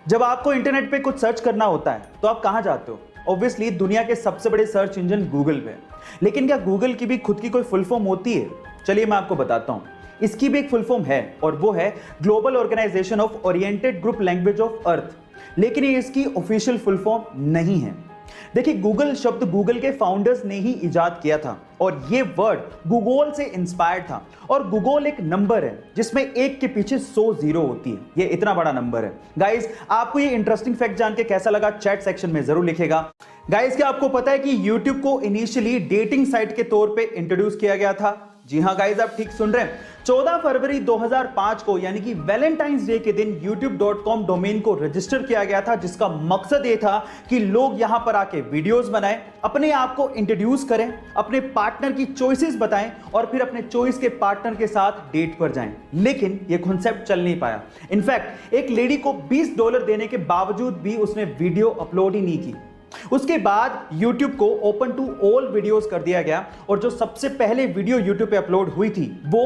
जब आपको इंटरनेट पे कुछ सर्च करना होता है तो आप कहां जाते हो? ऑब्वियसली दुनिया के सबसे बड़े सर्च इंजन गूगल पे। लेकिन क्या गूगल की भी खुद की कोई फुल फॉर्म होती है? चलिए मैं आपको बताता हूं। इसकी भी एक फुल फॉर्म है और वो है global organisation of oriented group language of Earth. लेकिन ये इसकी ऑफिशियल फुल फॉर्म नहीं है। देखिए, गूगल शब्द गूगल के फाउंडर्स ने ही इजाद किया था और ये वर्ड गूगल से इंस्पायर्ड था। और गूगल एक नंबर है जिसमें एक के पीछे 100 जीरो होती है। ये इतना बड़ा नंबर है। गाइस, आपको ये इंटरेस्टिंग फैक्ट जान के कैसा लगा चैट सेक्शन में जरूर लिखेगा। गाइस, क्या आपको पता है कि YouTube को इनिशियली डेटिंग साइट के तौर पे इंट्रोड्यूस किया गया था? जी हां गाइस, आप ठीक सुन रहे हैं। 14 फरवरी 2005 को यानी कि वैलेंटाइंस डे के दिन youtube.com डोमेन को रजिस्टर किया गया था, जिसका मकसद ये था कि लोग यहां पर आके वीडियोस बनाएं, अपने आप को इंट्रोड्यूस करें, अपने पार्टनर की चॉइसेस बताएं और फिर अपने चॉइस के पार्टनर के साथ डेट पर जाएं। लेकिन ये कॉन्सेप्ट चल नहीं पाया। इनफैक्ट एक लेडी को $20 देने के बावजूद भी उसने वीडियो अपलोड ही नहीं की। उसके बाद YouTube को ओपन टू ऑल वीडियोस कर दिया गया और जो सबसे पहले वीडियो YouTube पे अपलोड हुई थी वो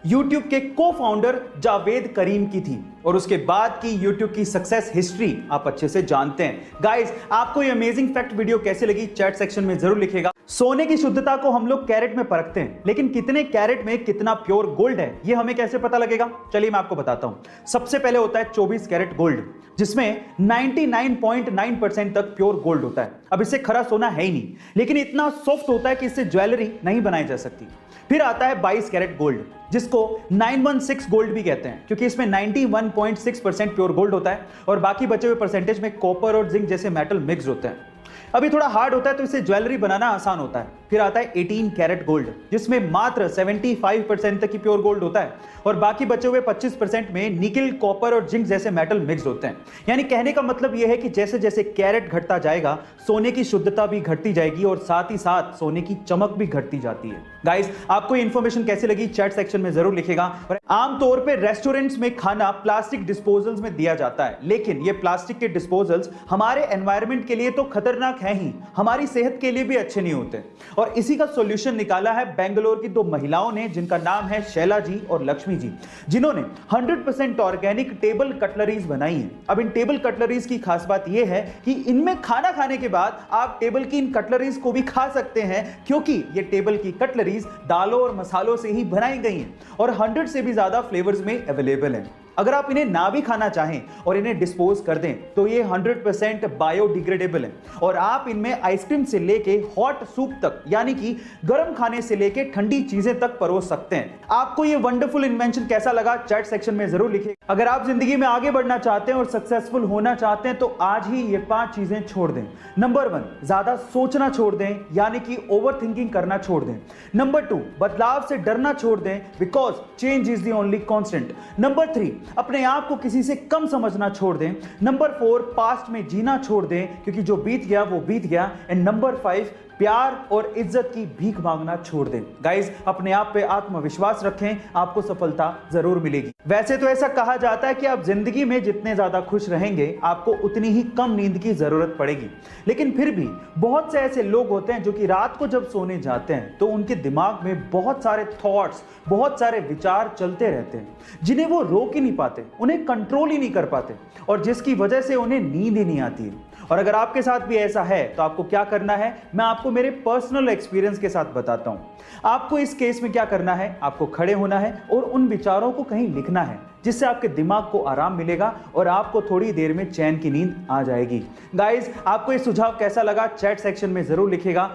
YouTube के को-फाउंडर जावेद करीम की थी। और उसके बाद की YouTube की सक्सेस हिस्ट्री आप अच्छे से जानते हैं। गाइस, आपको ये अमेजिंग फैक्ट वीडियो कैसे लगी चैट सेक्शन में जरूर लिखेगा। सोने की शुद्धता को हम लोग कैरेट में परखते हैं, लेकिन कितने कैरेट में कितना प्योर गोल्ड है ये हमें कैसे पता लगेगा? चलिए मैं आपको बताता हूं। सबसे पहले होता है 24 कैरेट गोल्ड, जिसमें 99.9% तक प्योर गोल्ड होता है। अब इससे खरा सोना है ही नहीं, लेकिन इतना सॉफ्ट होता है कि इससे ज्वेलरी नहीं बनाई जा सकती। फिर आता है 22 कैरेट गोल्ड, जिसको 916 गोल्ड भी कहते हैं, क्योंकि इसमें 91.6% प्योर गोल्ड होता है और बाकी बचे हुए परसेंटेज में कॉपर और जिंक जैसे मेटल मिक्स होते हैं। अभी थोड़ा हार्ड होता है तो इसे ज्वेलरी बनाना आसान होता है। फिर आता है 18 कैरेट गोल्ड, जिसमें मात्र 75% तक की प्योर गोल्ड होता है और बाकी बचे हुए 25% में निकल, कॉपर और जिंक जैसे मेटल मिक्स होते हैं। यानी कहने का मतलब यह है कि जैसे जैसे कैरेट घटता जाएगा सोने की शुद्धता भी घटती जाएगी और साथ ही साथ सोने की चमक भी घटती जाती है। गाइस, आपको ये इंफॉर्मेशन कैसी लगी चैट सेक्शन में जरूर लिखेगा। और आमतौर पर रेस्टोरेंट्स में खाना प्लास्टिक डिस्पोजल्स में दिया जाता है, लेकिन ये प्लास्टिक के डिस्पोजल्स हमारे एनवायरमेंट के लिए तो खतरनाक है ही, हमारी सेहत के लिए भी अच्छे नहीं होते। और इसी का सॉल्यूशन निकाला है बेंगलोर की दो महिलाओं ने, जिनका नाम है शैला जी और लक्ष्मी जी, जिन्होंने 100% ऑर्गेनिक टेबल कटलरीज बनाई है। अब इन टेबल कटलरीज की खास बात यह है कि इनमें खाना खाने के बाद आप टेबल की इन कटलरीज को भी खा सकते हैं, क्योंकि ये टेबल की कटलरीज दालों और मसालों से ही बनाई गई हैं और 100 से भी ज्यादा फ्लेवर्स में अवेलेबल हैं। अगर आप इन्हें ना भी खाना चाहें और इन्हें डिस्पोज कर दें तो ये 100% बायोडिग्रेडेबल है और आप इनमें आइसक्रीम से लेके हॉट सूप तक, यानी कि गर्म खाने से लेके ठंडी चीजें तक परोस सकते हैं। आपको ये वंडरफुल इन्वेंशन कैसा लगा चैट सेक्शन में जरूर लिखिए। अगर आप जिंदगी में आगे बढ़ना चाहते हैं और सक्सेसफुल होना चाहते हैं तो आज ही ये 5 चीजें छोड़ दें। नंबर 1, ज्यादा सोचना छोड़ दें, यानी कि ओवर थिंकिंग करना छोड़ दें। नंबर 2, बदलाव से डरना छोड़ दें, because change is the only constant. Number 3, अपने आप को किसी से कम समझना छोड़ दें। नंबर 4, पास्ट में जीना छोड़ दें, क्योंकि जो बीत गया वो बीत गया। एंड नंबर 5, प्यार और इज्जत की भीख मांगना छोड़ दें। गाइस, अपने आप पे आत्मविश्वास रखें, आपको सफलता जरूर मिलेगी। वैसे तो ऐसा कहा जाता है कि आप जिंदगी में जितने ज्यादा खुश रहेंगे आपको उतनी ही कम नींद की जरूरत पड़ेगी, लेकिन फिर भी बहुत से ऐसे लोग होते हैं जो कि रात को जब सोने जाते हैं तो उनके दिमाग में बहुत सारे थॉट्स, बहुत सारे विचार चलते रहते हैं, जिन्हें वो रोक ही नहीं पाते, उन्हें कंट्रोल ही नहीं कर पाते और जिसकी वजह से उन्हें नींद ही नहीं आती है। और अगर आपके साथ भी ऐसा है तो आपको क्या करना है, मैं आपको मेरे पर्सनल एक्सपीरियंस के साथ बताता हूं। आपको इस केस में क्या करना है, आपको खड़े होना है और उन विचारों को कहीं लिखना है, जिससे आपके दिमाग को आराम मिलेगा और आपको थोड़ी देर में चैन की नींद आ जाएगी। गाइस, आपको ये सुझाव कैसा लगा चैट सेक्शन में जरूर लिखेगा।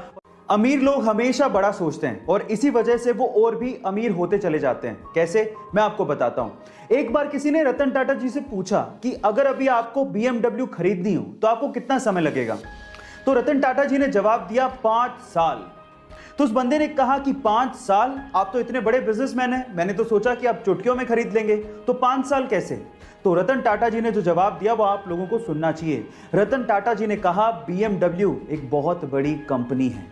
अमीर लोग हमेशा बड़ा सोचते हैं और इसी वजह से वो और भी अमीर होते चले जाते हैं। कैसे, मैं आपको बताता हूं। एक बार किसी ने रतन टाटा जी से पूछा कि अगर अभी आपको BMW खरीदनी हो तो आपको कितना समय लगेगा? तो रतन टाटा जी ने जवाब दिया 5 साल। तो उस बंदे ने कहा कि 5 साल, आप तो इतने बड़े बिजनेसमैन हैं, मैंने तो सोचा कि आप चुटकियों में खरीद लेंगे, तो 5 साल कैसे? तो रतन टाटा जी ने जो जवाब दिया वो आप लोगों को सुनना चाहिए। रतन टाटा जी ने कहा BMW एक बहुत बड़ी कंपनी है,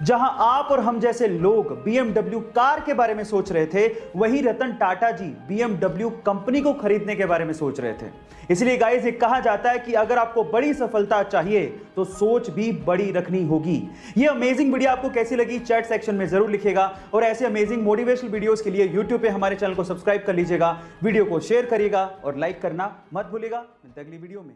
जहां आप और हम जैसे लोग BMW कार के बारे में सोच रहे थे, वहीं रतन टाटा जी BMW कंपनी को खरीदने के बारे में सोच रहे थे। इसलिए गाइस, ये कहा जाता है कि अगर आपको बड़ी सफलता चाहिए तो सोच भी बड़ी रखनी होगी। ये अमेजिंग वीडियो आपको कैसी लगी चैट सेक्शन में जरूर लिखिएगा, और ऐसे अमेजिंग मोटिवेशनल वीडियोस के लिए YouTube पे हमारे चैनल को सब्सक्राइब कर लीजिएगा, वीडियो को शेयर करिएगा और लाइक करना मत भूलिएगा। मिलते हैं अगली वीडियो में।